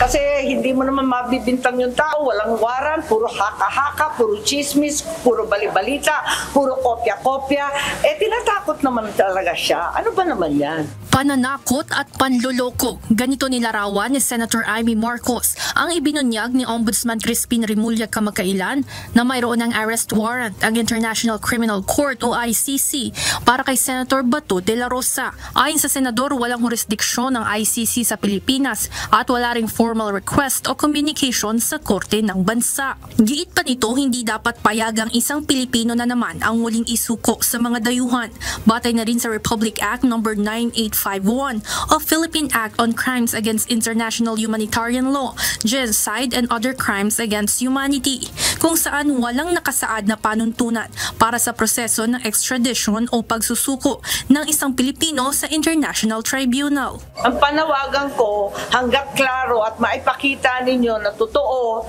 Kasi hindi mo naman mabibintang yung tao, walang waran, puro haka-haka, puro chismis, puro balibalita, puro kopya-kopya. Tinatakot naman talaga siya. Ano ba naman yan? Pananakot at panloloko. Ganito nilarawan ni Senator Amy Marcos ang ibinunyag ni Ombudsman Crispin Remulla kamakailan na mayroon ng arrest warrant ang International Criminal Court o ICC para kay Senator Bato de la Rosa. Ayon sa senador, walang jurisdiksyon ng ICC sa Pilipinas at wala ring formal request o communication sa korte ng bansa. Giit pa nito, hindi dapat payagang isang Pilipino na naman ang muling isuko sa mga dayuhan. Batay na rin sa Republic Act No. 9851 o Philippine Act on Crimes Against International Humanitarian Law, Genocide and Other Crimes Against Humanity, kung saan walang nakasaad na panuntunan para sa proseso ng extradition o pagsusuko ng isang Pilipino sa International Tribunal. Ang panawagan ko, hanggat klaro at maipakita ninyo na totoo,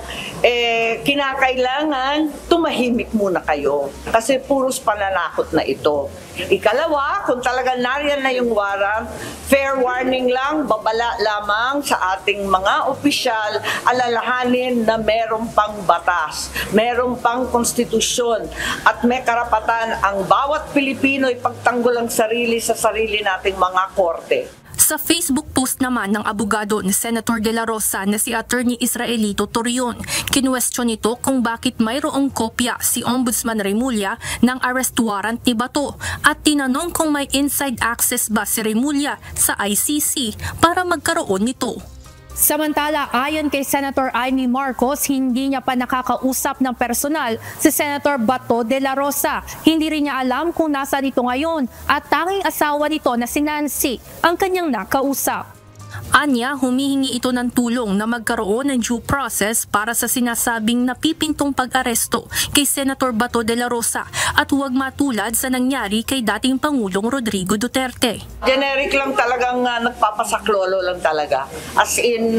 kinakailangan tumahimik muna kayo. Kasi puros pananakot na ito. Ikalawa, kung talaga nariyan na yung warrant, fair warning lang, babala lamang sa ating mga opisyal, alalahanin na merong pang batas, merong pang konstitusyon, at may karapatan ang bawat Pilipino ipagtanggol ang sarili sa sarili nating mga korte. Sa Facebook post naman ng abogado ni Senator De La Rosa na si Attorney Israelito Torion, kinwestiyon nito kung bakit mayroong kopya si Ombudsman Remulla ng arrest warrant ni Bato at tinanong kung may inside access ba si Remulla sa ICC para magkaroon nito. Samantala, ayon kay Senator Amy Marcos, hindi niya pa nakakausap ng personal si Senator Bato de la Rosa. Hindi rin niya alam kung nasa dito ngayon at tanging asawa nito na si Nancy ang kanyang nakausap. Anya, humihingi ito ng tulong na magkaroon ng due process para sa sinasabing napipintong pag-aresto kay Senator Bato de la Rosa at huwag matulad sa nangyari kay dating Pangulong Rodrigo Duterte. Generic lang talagang nagpapasaklolo lang talaga. As in,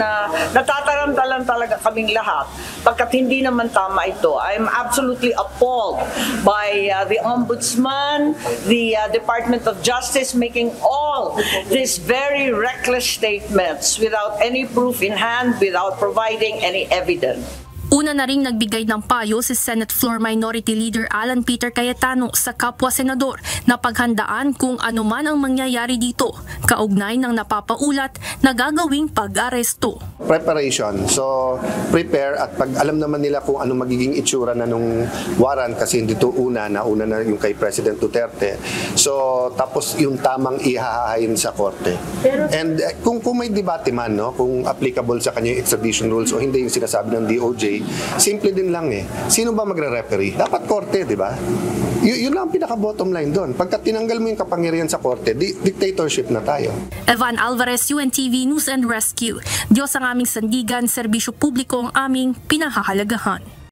natataranta lang talaga kaming lahat. Pagkat hindi naman tama ito, I'm absolutely appalled by the Ombudsman, the Department of Justice making all these very reckless statements without any proof in hand, without providing any evidence. Una na ring nagbigay ng payo si Senate Floor Minority Leader Alan Peter Cayetano sa kapwa senador na paghandaan kung ano man ang mangyayari dito, kaugnay ng napapaulat na gagawing pag-aresto. Preparation. So, prepare at pag alam naman nila kung ano magiging itsura na nung warrant kasi dito una na yung kay President Duterte. So, tapos yung tamang ihahain sa korte. And kung may debate man, no, kung applicable sa kanya yung extradition rules o hindi yung sinasabi ng DOJ, simple din lang eh. Sino ba magre-referee? Dapat korte, di ba? Yun lang ang pinaka-bottom line doon. Pagka tinanggal mo yung kapangyarihan sa korte, dictatorship na tayo. Evan Alvarez, UNTV News and Rescue. Diyos ang aming sandigan, serbisyo publiko ang aming pinahahalagahan.